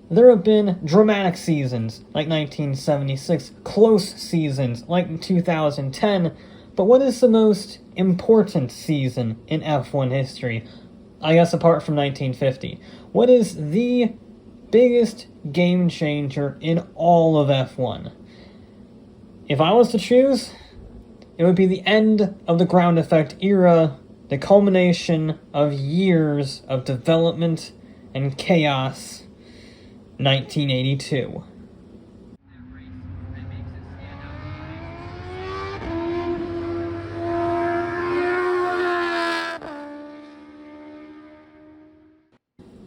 There have been dramatic seasons, like 1976, close seasons, like 2010, but what is the most important season in F1 history? I guess apart from 1950. What is the biggest game changer in all of F1? If I was to choose, it would be the end of the ground effect era, the culmination of years of development and chaos, 1982.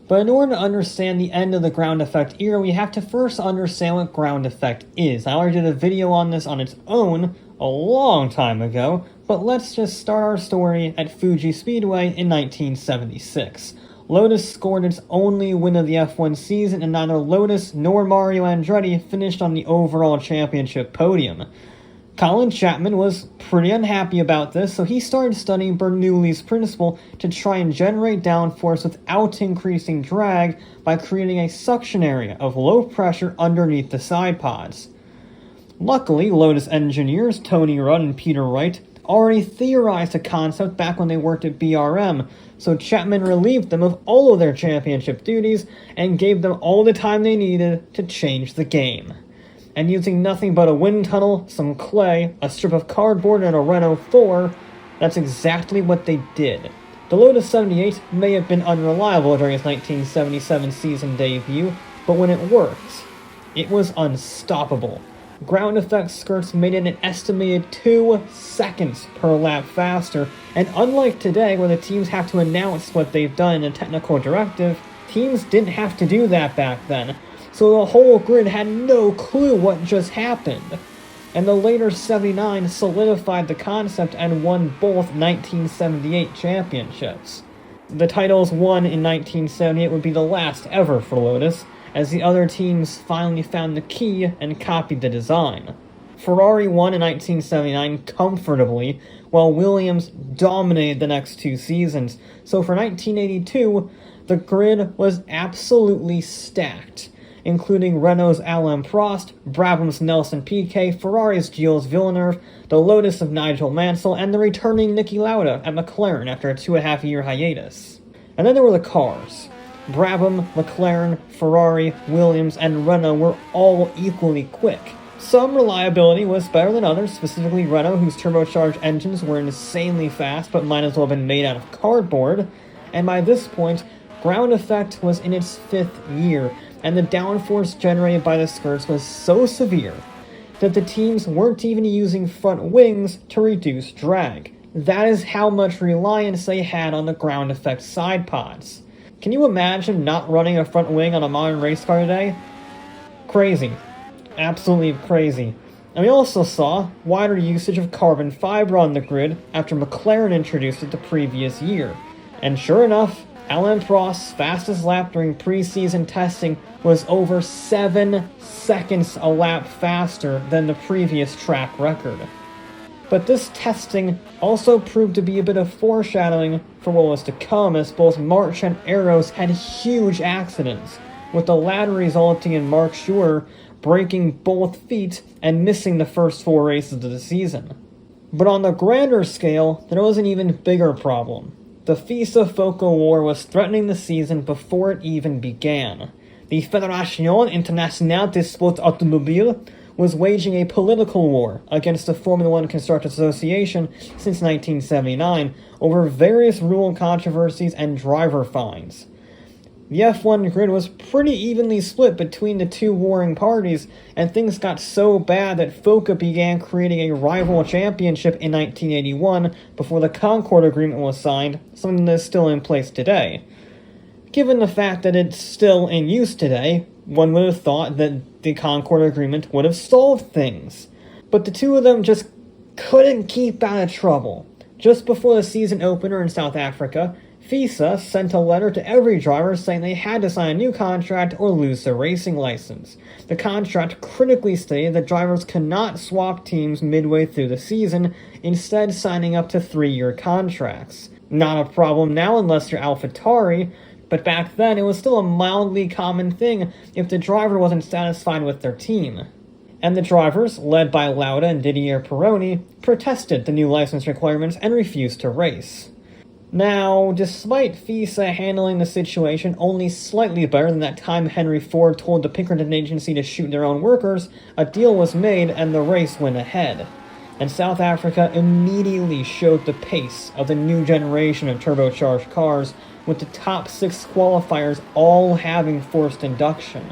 But in order to understand the end of the ground effect era, we have to first understand what ground effect is. I already did a video on this on its own a long time ago, but let's just start our story at Fuji Speedway in 1976. Lotus scored its only win of the F1 season, and neither Lotus nor Mario Andretti finished on the overall championship podium. Colin Chapman was pretty unhappy about this, so he started studying Bernoulli's principle to try and generate downforce without increasing drag by creating a suction area of low pressure underneath the side pods. Luckily, Lotus engineers Tony Rudd and Peter Wright already theorized the concept back when they worked at BRM, so Chapman relieved them of all of their championship duties and gave them all the time they needed to change the game. And using nothing but a wind tunnel, some clay, a strip of cardboard, and a Renault 4, that's exactly what they did. The Lotus 78 may have been unreliable during its 1977 season debut, but when it worked, it was unstoppable. Ground effect skirts made it an estimated 2 seconds per lap faster, and unlike today where the teams have to announce what they've done in a technical directive, teams didn't have to do that back then, so the whole grid had no clue what just happened. And the later 79 solidified the concept and won both 1978 championships. The titles won in 1978 would be the last ever for Lotus, as the other teams finally found the key and copied the design. Ferrari won in 1979 comfortably, while Williams dominated the next 2 seasons, so for 1982, the grid was absolutely stacked, including Renault's Alain Prost, Brabham's Nelson Piquet, Ferrari's Gilles Villeneuve, the Lotus of Nigel Mansell, and the returning Niki Lauda at McLaren after a 2.5-year hiatus. And then there were the cars. Brabham, McLaren, Ferrari, Williams, and Renault were all equally quick. Some reliability was better than others, specifically Renault, whose turbocharged engines were insanely fast but might as well have been made out of cardboard, and by this point, ground effect was in its 5th year, and the downforce generated by the skirts was so severe that the teams weren't even using front wings to reduce drag. That is how much reliance they had on the ground effect side pods. Can you imagine not running a front wing on a modern race car today? Crazy. Absolutely crazy. And we also saw wider usage of carbon fiber on the grid after McLaren introduced it the previous year. And sure enough, Alain Prost's fastest lap during preseason testing was over 7 seconds a lap faster than the previous track record. But this testing also proved to be a bit of foreshadowing for what was to come, as both March and Arrows had huge accidents, with the latter resulting in Mark Schur breaking both feet and missing the first 4 races of the season. But on the grander scale, there was an even bigger problem. The FISA-FOCA War was threatening the season before it even began. The Fédération Internationale des Sports Automobiles was waging a political war against the Formula One Constructors Association since 1979 over various rule controversies and driver fines. The F1 grid was pretty evenly split between the two warring parties, and things got so bad that FOCA began creating a rival championship in 1981 before the Concord Agreement was signed, something that is still in place today. Given the fact that it's still in use today, one would have thought that the Concord Agreement would have solved things. But the two of them just couldn't keep out of trouble. Just before the season opener in South Africa, FISA sent a letter to every driver saying they had to sign a new contract or lose their racing license. The contract critically stated that drivers cannot swap teams midway through the season, instead signing up to 3-year contracts. Not a problem now unless you're AlphaTauri, But back then, it was still a mildly common thing if the driver wasn't satisfied with their team. And the drivers, led by Lauda and Didier Pironi, protested the new license requirements and refused to race. Now, despite FISA handling the situation only slightly better than that time Henry Ford told the Pinkerton agency to shoot their own workers, a deal was made and the race went ahead. And South Africa immediately showed the pace of the new generation of turbocharged cars, with the top 6 qualifiers all having forced induction.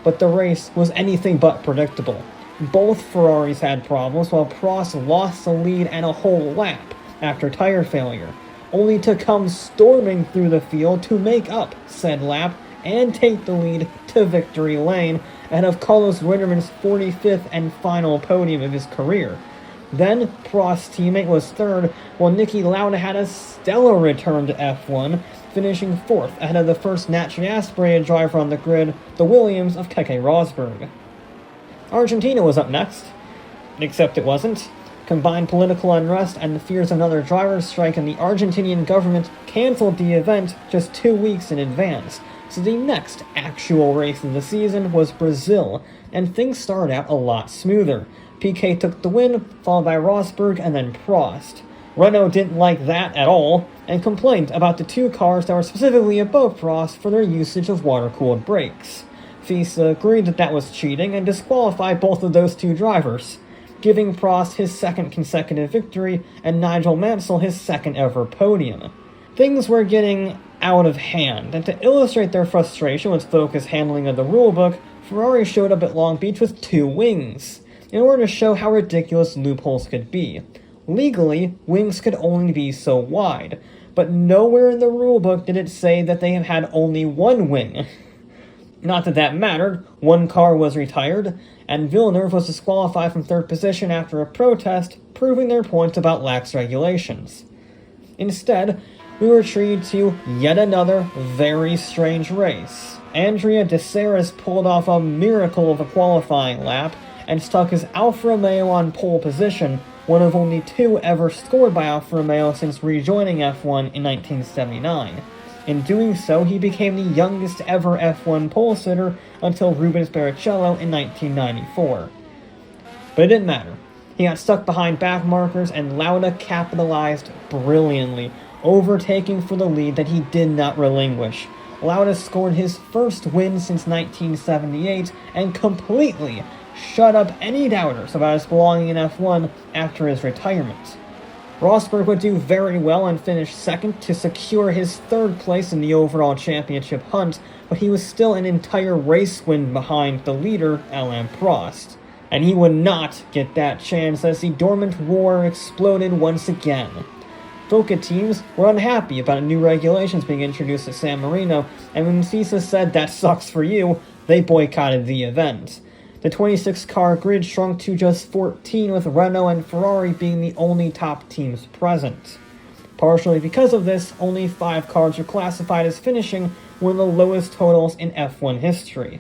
But the race was anything but predictable. Both Ferraris had problems, while Prost lost the lead and a whole lap after tire failure, only to come storming through the field to make up said lap and take the lead to victory lane ahead of Carlos Wintermann's 45th and final podium of his career. Then, Prost's teammate was third, while Niki Lauda had a stellar return to F1, finishing 4th ahead of the first naturally aspirated driver on the grid, the Williams of Keke Rosberg. Argentina was up next, except it wasn't. Combined political unrest and the fears of another driver's strike, and the Argentinian government canceled the event just 2 weeks in advance. So the next actual race of the season was Brazil, and things started out a lot smoother. Piquet took the win, followed by Rosberg and then Prost. Renault didn't like that at all, and complained about the 2 cars that were specifically above Prost for their usage of water-cooled brakes. FISA agreed that that was cheating and disqualified both of those 2 drivers, giving Prost his 2nd consecutive victory and Nigel Mansell his 2nd ever podium. Things were getting out of hand, and to illustrate their frustration with Foca's handling of the rulebook, Ferrari showed up at Long Beach with 2 wings, in order to show how ridiculous loopholes could be. Legally, wings could only be so wide, but nowhere in the rulebook did it say that they had only 1 wing. Not that that mattered. 1 car was retired, and Villeneuve was disqualified from 3rd position after a protest, proving their point about lax regulations. Instead, we were treated to yet another very strange race. Andrea de Serres pulled off a miracle of a qualifying lap and stuck his Alfa Romeo on pole position, one of only 2 ever scored by Alfa Romeo since rejoining F1 in 1979. In doing so, he became the youngest ever F1 pole sitter until Rubens Barrichello in 1994. But it didn't matter. He got stuck behind back markers, and Lauda capitalized brilliantly, overtaking for the lead that he did not relinquish. Lauda scored his first win since 1978 and completely shut up any doubters about his belonging in F1 after his retirement. Rosberg would do very well and finish 2nd to secure his 3rd place in the overall championship hunt, but he was still an entire race win behind the leader, Alain Prost. And he would not get that chance as the dormant war exploded once again. FOCA teams were unhappy about new regulations being introduced at San Marino, and when FISA said that sucks for you, they boycotted the event. The 26-car grid shrunk to just 14, with Renault and Ferrari being the only top teams present. Partially because of this, only 5 cars were classified as finishing, one of the lowest totals in F1 history.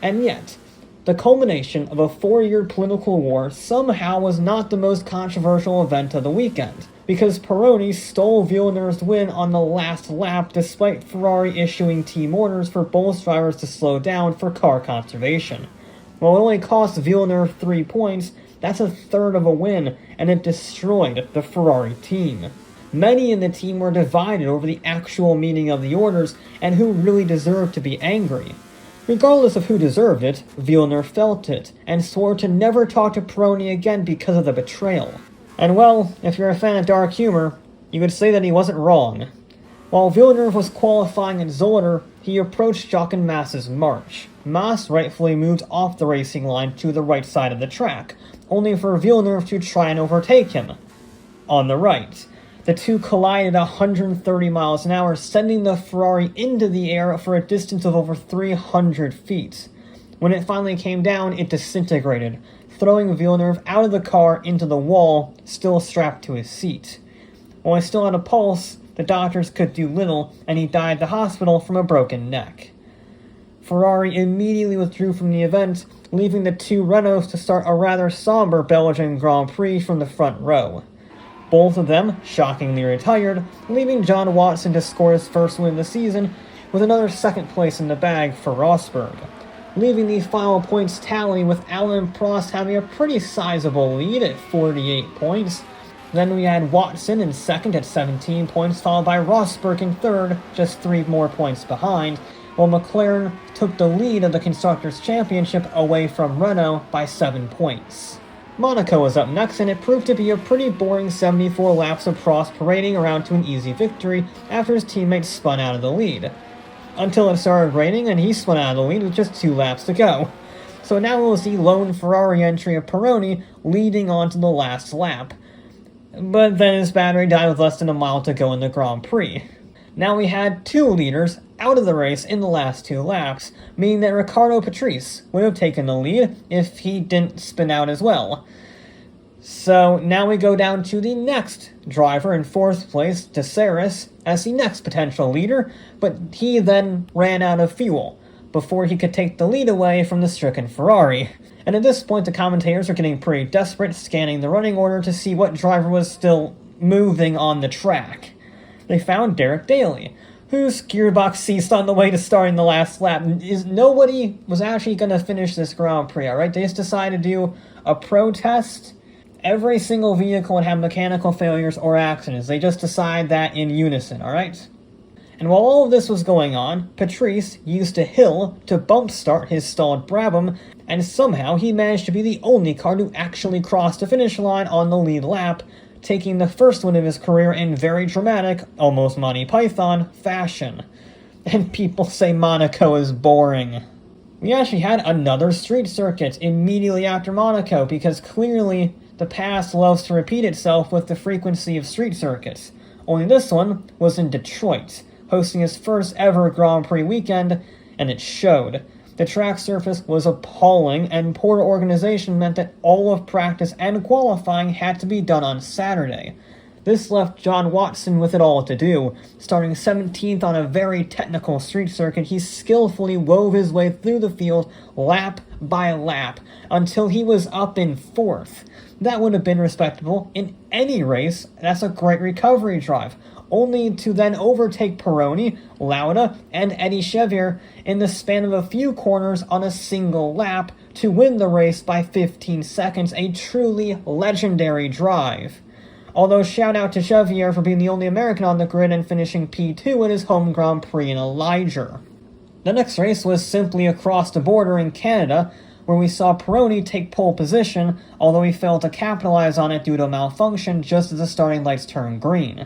And yet, the culmination of a 4-year political war somehow was not the most controversial event of the weekend, because Pironi stole Villeneuve's win on the last lap despite Ferrari issuing team orders for both drivers to slow down for car conservation. While it only cost Villeneuve 3 points, that's a third of a win, and it destroyed the Ferrari team. Many in the team were divided over the actual meaning of the orders and who really deserved to be angry. Regardless of who deserved it, Villeneuve felt it, and swore to never talk to Pironi again because of the betrayal. And well, if you're a fan of dark humor, you could say that he wasn't wrong. While Villeneuve was qualifying at Zolder, he approached Jochen Mass's march. Mass rightfully moved off the racing line to the right side of the track, only for Villeneuve to try and overtake him on the right. The two collided 130 miles an hour, sending the Ferrari into the air for a distance of over 300 feet. When it finally came down, it disintegrated, throwing Villeneuve out of the car into the wall, still strapped to his seat. While he still had a pulse, the doctors could do little, and he died at the hospital from a broken neck. Ferrari immediately withdrew from the event, leaving the 2 Renaults to start a rather somber Belgian Grand Prix from the front row. Both of them shockingly retired, leaving John Watson to score his first win of the season, with another second place in the bag for Rosberg, leaving the final points tally with Alain Prost having a pretty sizable lead at 48 points. Then we had Watson in second at 17 points, followed by Rosberg in third, just 3 more points behind, while McLaren took the lead of the Constructors' Championship away from Renault by 7 points. Monaco was up next, and it proved to be a pretty boring 74 laps of Prost parading around to an easy victory after his teammates spun out of the lead. Until it started raining and he spun out of the lead with just 2 laps to go. So now we'll see lone Ferrari entry of Pironi leading on to the last lap. But then his battery died with less than a mile to go in the Grand Prix. Now we had 2 leaders out of the race in the last 2 laps, meaning that Riccardo Patrese would have taken the lead if he didn't spin out as well. So now we go down to the next driver in 4th place, De Ceres, as the next potential leader, but he then ran out of fuel before he could take the lead away from the stricken Ferrari. And at this point the commentators are getting pretty desperate, scanning the running order to see what driver was still moving on the track. They found Derek Daly, whose gearbox ceased on the way to starting the last lap. Nobody was actually going to finish this Grand Prix, alright? They just decided to do a protest. Every single vehicle would have mechanical failures or accidents. They just decide that in unison, alright? And while all of this was going on, Patrese used a hill to bump start his stalled Brabham, and somehow he managed to be the only car to actually cross the finish line on the lead lap, taking the first win of his career in very dramatic, almost Monty Python, fashion. And people say Monaco is boring. We actually had another street circuit immediately after Monaco, because clearly the past loves to repeat itself with the frequency of street circuits. Only this one was in Detroit, hosting his first ever Grand Prix weekend, and it showed. The track surface was appalling, and poor organization meant that all of practice and qualifying had to be done on Saturday. This left John Watson with it all to do. Starting 17th on a very technical street circuit, he skillfully wove his way through the field lap by lap until he was up in 4th. That would have been respectable in any race. That's a great recovery drive, only to then overtake Pironi, Lauda, and Eddie Chevier in the span of a few corners on a single lap to win the race by 15 seconds, a truly legendary drive. Although shout out to Chevier for being the only American on the grid and finishing P2 in his home Grand Prix in Elijah. The next race was simply across the border in Canada, where we saw Pironi take pole position, although he failed to capitalize on it due to a malfunction just as the starting lights turned green.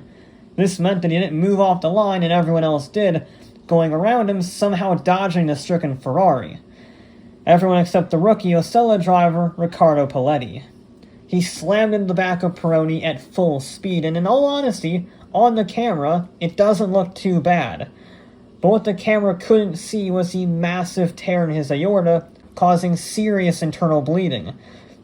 This meant that he didn't move off the line and everyone else did, going around him, somehow dodging the stricken Ferrari. Everyone except the rookie Osella driver, Riccardo Paletti. He slammed into the back of Pironi at full speed, and in all honesty, on the camera, it doesn't look too bad. But what the camera couldn't see was the massive tear in his aorta, causing serious internal bleeding.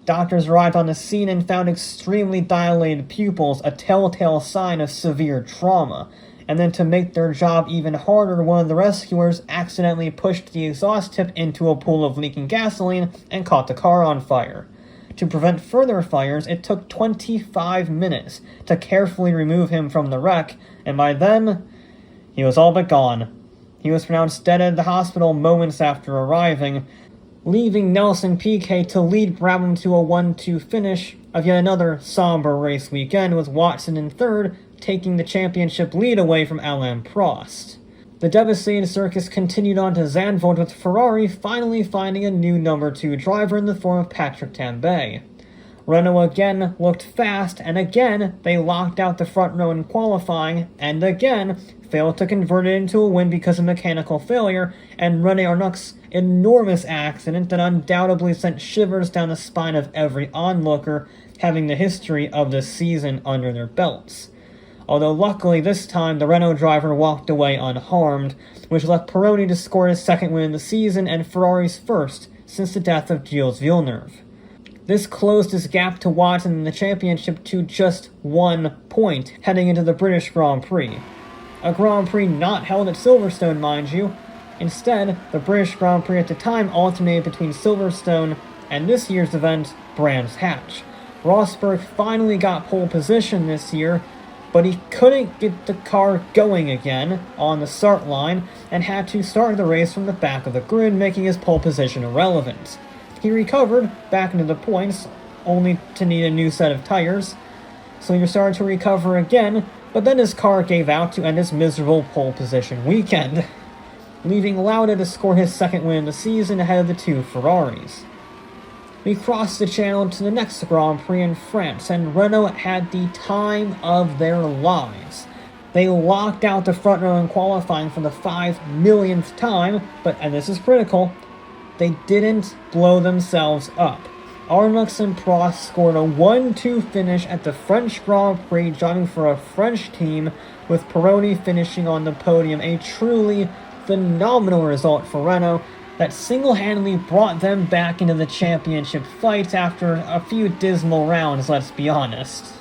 Doctors arrived on the scene and found extremely dilated pupils, a telltale sign of severe trauma. And then to make their job even harder, one of the rescuers accidentally pushed the exhaust tip into a pool of leaking gasoline and caught the car on fire. To prevent further fires, it took 25 minutes to carefully remove him from the wreck, and by then, he was all but gone. He was pronounced dead at the hospital moments after arriving, leaving Nelson Piquet to lead Brabham to a 1-2 finish of yet another somber race weekend, with Watson in third, taking the championship lead away from Alain Prost. The devastating circus continued on to Zandvoort, with Ferrari finally finding a new number 2 driver in the form of Patrick Tambay. Renault again looked fast, and again they locked out the front row in qualifying, and again failed to convert it into a win because of mechanical failure and René Arnoux' enormous accident that undoubtedly sent shivers down the spine of every onlooker having the history of the season under their belts. Although luckily this time the Renault driver walked away unharmed, which left Pironi to score his second win in the season and Ferrari's first since the death of Gilles Villeneuve. This closed his gap to Watson in the championship to just 1 point heading into the British Grand Prix. A Grand Prix not held at Silverstone, mind you. Instead, the British Grand Prix at the time alternated between Silverstone and this year's event, Brands Hatch. Rosberg finally got pole position this year, but he couldn't get the car going again on the start line and had to start the race from the back of the grid, making his pole position irrelevant. He recovered back into the points, only to need a new set of tires, so he started to recover again, but then his car gave out to end his miserable pole position weekend, leaving Lauda to score his second win of the season ahead of the two Ferraris. We crossed the channel to the next Grand Prix in France, and Renault had the time of their lives. They locked out the front row in qualifying for the 5 millionth time, but, and this is critical, they didn't blow themselves up. Arnoux and Prost scored a 1-2 finish at the French Grand Prix, driving for a French team, with Pironi finishing on the podium, a truly phenomenal result for Renault that single-handedly brought them back into the championship fight after a few dismal rounds, let's be honest.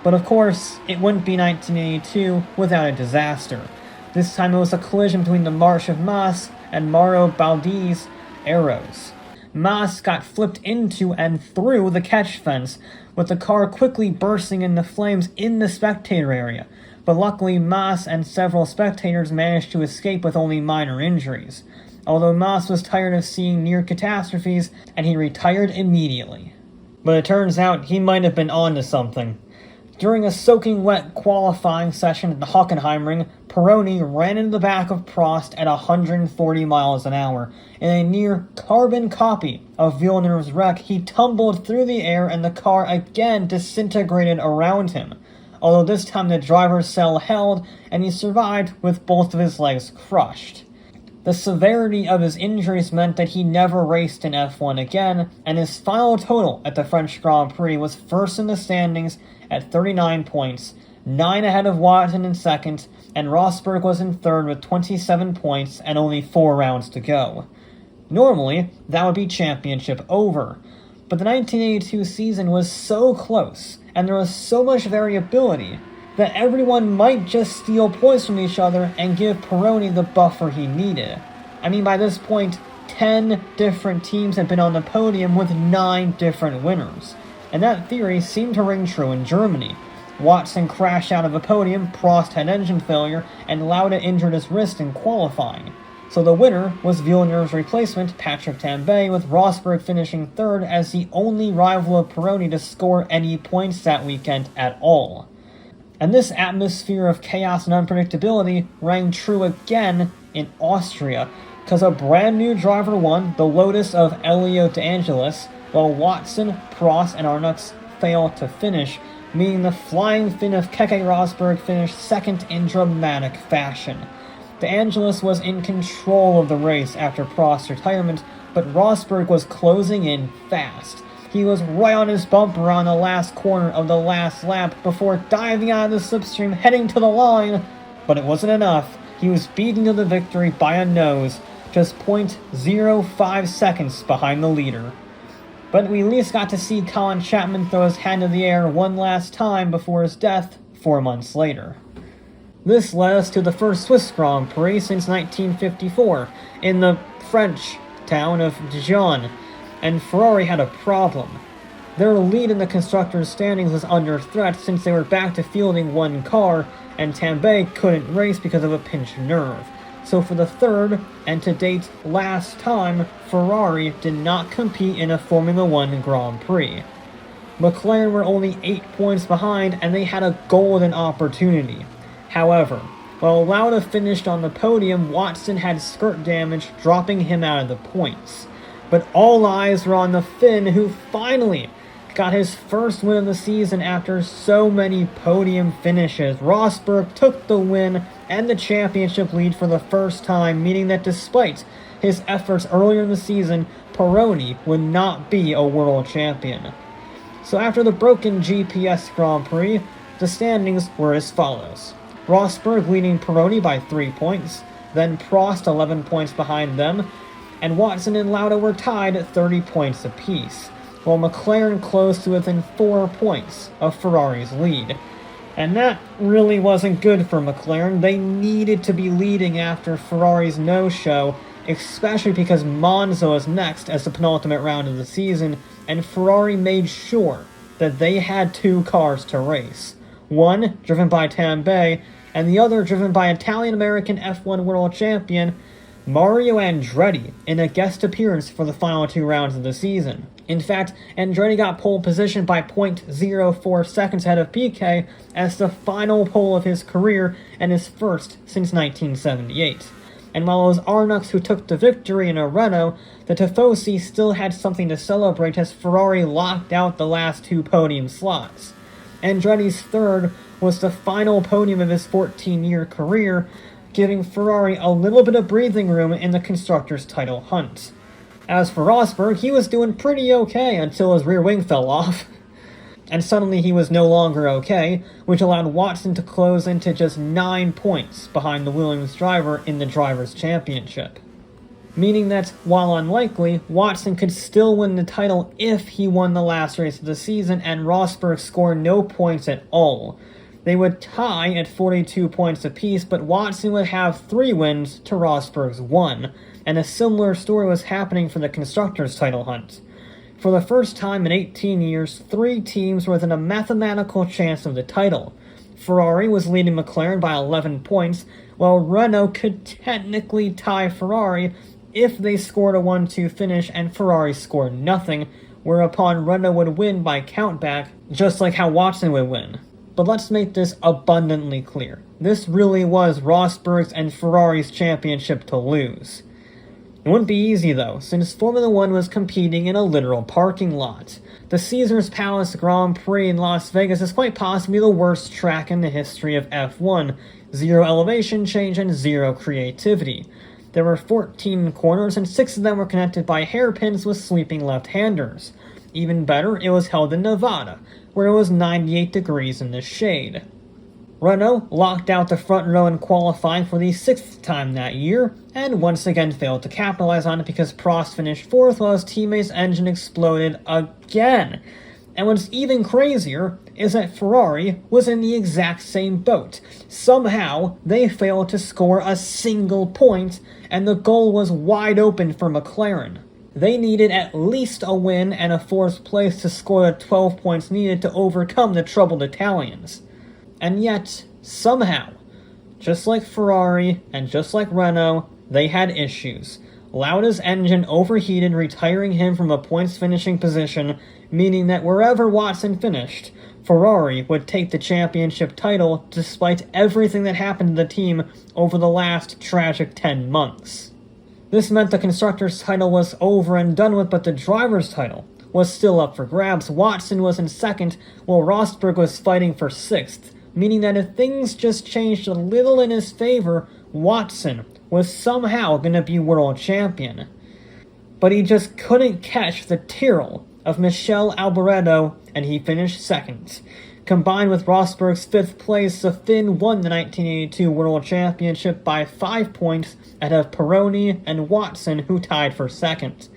But of course, it wouldn't be 1982 without a disaster. This time it was a collision between the Marche of Mas and Mauro Baldi's Arrows. Mas got flipped into and through the catch fence, with the car quickly bursting into flames in the spectator area, but luckily Mas and several spectators managed to escape with only minor injuries, although Mas was tired of seeing near catastrophes and he retired immediately. But it turns out he might have been onto something. During a soaking wet qualifying session at the Hockenheimring, Pironi ran into the back of Prost at 140 miles an hour. In a near carbon copy of Villeneuve's wreck, he tumbled through the air and the car again disintegrated around him, although this time the driver's cell held and he survived with both of his legs crushed. The severity of his injuries meant that he never raced in F1 again, and his final total at the French Grand Prix was first in the standings at 39 points, 9 ahead of Watson in second, and Rosberg was in third with 27 points and only 4 rounds to go. Normally, that would be championship over, but the 1982 season was so close, and there was so much variability, that everyone might just steal points from each other and give Pironi the buffer he needed. I mean, by this point, 10 different teams had been on the podium with 9 different winners, and that theory seemed to ring true in Germany. Watson crashed out of the podium, Prost had engine failure, and Lauda injured his wrist in qualifying. So the winner was Villeneuve's replacement, Patrick Tambay, with Rosberg finishing third as the only rival of Pironi to score any points that weekend at all. And this atmosphere of chaos and unpredictability rang true again in Austria, because a brand new driver won, the Lotus of Elio De Angelis, while Watson, Prost, and Arnoux failed to finish, meaning the flying Finn of Keke Rosberg finished second in dramatic fashion. De Angelis was in control of the race after Prost's retirement, but Rosberg was closing in fast. He was right on his bumper on the last corner of the last lap before diving out of the slipstream heading to the line, but it wasn't enough. He was beaten to the victory by a nose, just 0.05 seconds behind the leader. But we at least got to see Colin Chapman throw his hand in the air one last time before his death 4 months later. This led us to the first Swiss Grand Prix since 1954, in the French town of Dijon, and Ferrari had a problem. Their lead in the constructors' standings was under threat since they were back to fielding one car, and Tambay couldn't race because of a pinched nerve. So for the third, and to date last time, Ferrari did not compete in a Formula One Grand Prix. McLaren were only 8 points behind, and they had a golden opportunity. However, while Lauda finished on the podium, Watson had skirt damage, dropping him out of the points. But all eyes were on the Finn, who finally got his first win of the season after so many podium finishes. Rosberg took the win and the championship lead for the first time, meaning that despite his efforts earlier in the season, Pironi would not be a world champion. So after the broken GPS Grand Prix, the standings were as follows. Rosberg leading Pironi by 3 points, then Prost 11 points behind them, and Watson and Lauda were tied at 30 points apiece, while McLaren closed to within 4 points of Ferrari's lead. And that really wasn't good for McLaren. They needed to be leading after Ferrari's no-show, especially because Monza was next as the penultimate round of the season, and Ferrari made sure that they had 2 cars to race. one driven by Tambay, and the other driven by Italian-American F1 world champion Mario Andretti in a guest appearance for the final 2 rounds of the season. In fact, Andretti got pole position by 0.04 seconds ahead of Piquet as the final pole of his career and his first since 1978. And while it was Arnux who took the victory in a Renault, the Tifosi still had something to celebrate as Ferrari locked out the last 2 podium slots. Andretti's third was the final podium of his 14-year career, giving Ferrari a little bit of breathing room in the Constructors' title hunt. As for Rosberg, he was doing pretty okay until his rear wing fell off. And suddenly he was no longer okay, which allowed Watson to close into just 9 points behind the Williams driver in the Drivers' Championship. Meaning that, while unlikely, Watson could still win the title if he won the last race of the season and Rosberg scored no points at all. They would tie at 42 points apiece, but Watson would have 3 wins to Rosberg's 1, and a similar story was happening for the Constructors' title hunt. For the first time in 18 years, 3 teams were within a mathematical chance of the title. Ferrari was leading McLaren by 11 points, while Renault could technically tie Ferrari if they scored a 1-2 finish and Ferrari scored nothing, whereupon Renault would win by countback, just like how Watson would win. But let's make this abundantly clear. This really was Rosberg's and Ferrari's championship to lose. It wouldn't be easy though, since Formula 1 was competing in a literal parking lot. The Caesars Palace Grand Prix in Las Vegas is quite possibly the worst track in the history of F1. 0 elevation change and 0 creativity. There were 14 corners and 6 of them were connected by hairpins with sweeping left-handers. Even better, it was held in Nevada, where it was 98 degrees in the shade. Renault locked out the front row in qualifying for the 6th time that year, and once again failed to capitalize on it because Prost finished 4th while his teammate's engine exploded again. And what's even crazier is that Ferrari was in the exact same boat. Somehow, they failed to score a single point, and the goal was wide open for McLaren. They needed at least a win and a 4th place to score the 12 points needed to overcome the troubled Italians. And yet, somehow, just like Ferrari and just like Renault, they had issues. Lauda's engine overheated, retiring him from a points finishing position, meaning that wherever Watson finished, Ferrari would take the championship title despite everything that happened to the team over the last tragic 10 months. This meant the Constructors' title was over and done with, but the Drivers' title was still up for grabs. Watson was in 2nd, while Rosberg was fighting for 6th, meaning that if things just changed a little in his favor, Watson was somehow going to be world champion. But he just couldn't catch the Tyrrell of Michele Alboreto, and he finished 2nd. Combined with Rosberg's 5th place, the Finn won the 1982 World Championship by 5 points ahead of Pironi and Watson, who tied for 2nd.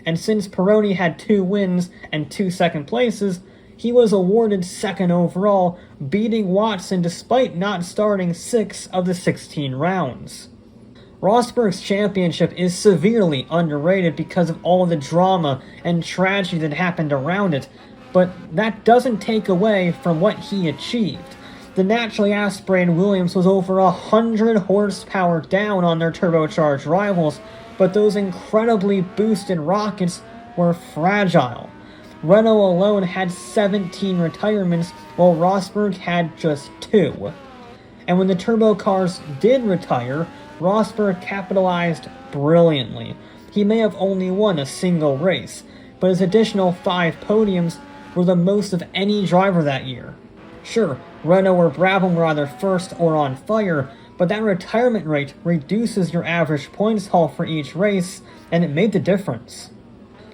And since Pironi had 2 wins and 2 second places, he was awarded 2nd overall, beating Watson despite not starting 6 of the 16 rounds. Rosberg's championship is severely underrated because of all the drama and tragedy that happened around it, but that doesn't take away from what he achieved. The naturally aspirated Williams was over 100 horsepower down on their turbocharged rivals, but those incredibly boosted rockets were fragile. Renault alone had 17 retirements, while Rosberg had just 2. And when the turbo cars did retire, Rosberg capitalized brilliantly. He may have only won a single race, but his additional 5 podiums were the most of any driver that year. Sure, Renault or Brabham were either first or on fire, but that retirement rate reduces your average points haul for each race, and it made the difference.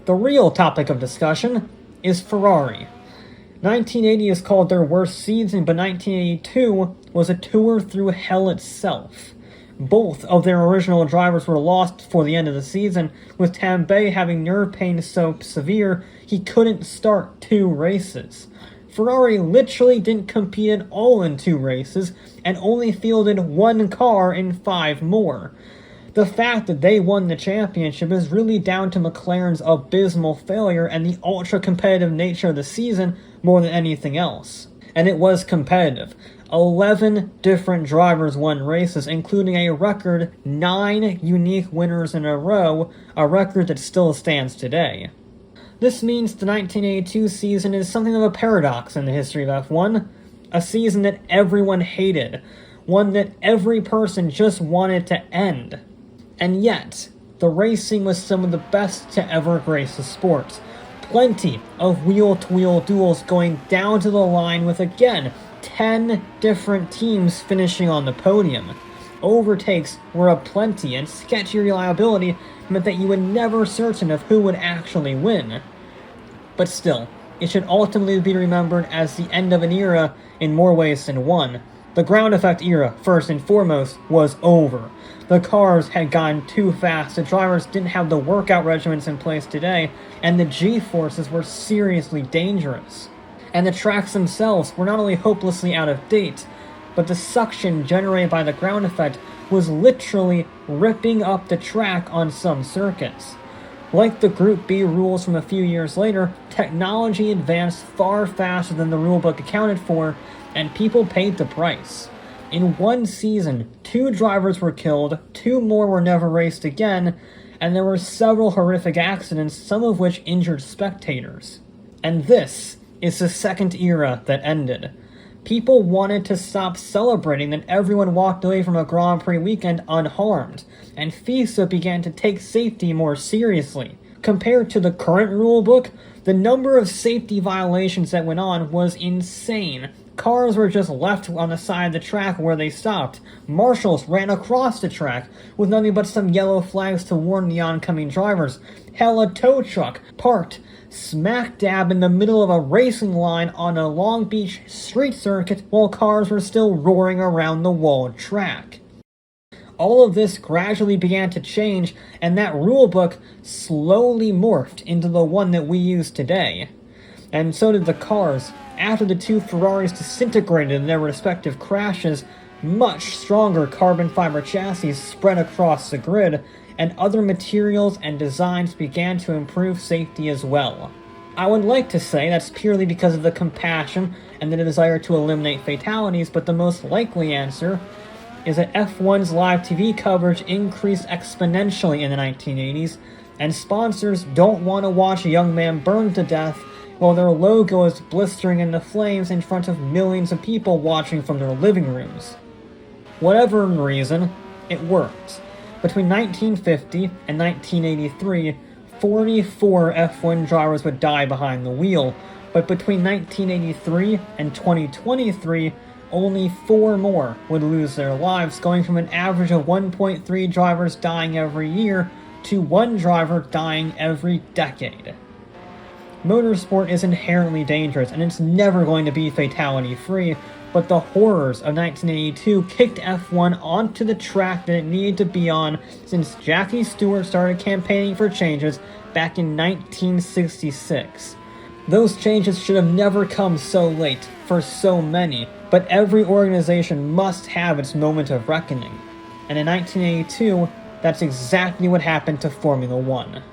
The real topic of discussion is Ferrari. 1980 is called their worst season, but 1982 was a tour through hell itself. Both of their original drivers were lost for the end of the season, with Tambay having nerve pain so severe he couldn't start 2 races. Ferrari literally didn't compete at all in 2 races, and only fielded 1 car in 5 more. The fact that they won the championship is really down to McLaren's abysmal failure and the ultra-competitive nature of the season more than anything else. And it was competitive. 11 different drivers won races, including a record 9 unique winners in a row, a record that still stands today. This means the 1982 season is something of a paradox in the history of F1, a season that everyone hated, one that every person just wanted to end. And yet, the racing was some of the best to ever grace the sport. Plenty of wheel-to-wheel duels going down to the line with, again, 10 different teams finishing on the podium. Overtakes were aplenty, and sketchy reliability meant that you were never certain of who would actually win. But still, it should ultimately be remembered as the end of an era in more ways than one. The ground effect era, first and foremost, was over. The cars had gone too fast, the drivers didn't have the workout regimens in place today, and the G-forces were seriously dangerous. And the tracks themselves were not only hopelessly out of date, but the suction generated by the ground effect was literally ripping up the track on some circuits. Like the Group B rules from a few years later, technology advanced far faster than the rulebook accounted for, and people paid the price. In one season, 2 drivers were killed, 2 more were never raced again, and there were several horrific accidents, some of which injured spectators. And this is the second era that ended. People wanted to stop celebrating that everyone walked away from a Grand Prix weekend unharmed, and FISA began to take safety more seriously. Compared to the current rulebook, the number of safety violations that went on was insane. Cars were just left on the side of the track where they stopped. Marshals ran across the track with nothing but some yellow flags to warn the oncoming drivers. Hell, a tow truck parked smack dab in the middle of a racing line on a Long Beach street circuit while cars were still roaring around the walled track. All of this gradually began to change, and that rulebook slowly morphed into the one that we use today. And so did the cars. After the 2 Ferraris disintegrated in their respective crashes, much stronger carbon fiber chassis spread across the grid, and other materials and designs began to improve safety as well. I would like to say that's purely because of the compassion and the desire to eliminate fatalities, but the most likely answer is that F1's live TV coverage increased exponentially in the 1980s, and sponsors don't want to watch a young man burn to death while their logo is blistering in the flames in front of millions of people watching from their living rooms. Whatever the reason, it worked. Between 1950 and 1983, 44 F1 drivers would die behind the wheel, but between 1983 and 2023, only 4 more would lose their lives, going from an average of 1.3 drivers dying every year to 1 driver dying every decade. Motorsport is inherently dangerous, and it's never going to be fatality-free, but the horrors of 1982 kicked F1 onto the track that it needed to be on since Jackie Stewart started campaigning for changes back in 1966. Those changes should have never come so late for so many, but every organization must have its moment of reckoning. And in 1982, that's exactly what happened to Formula One.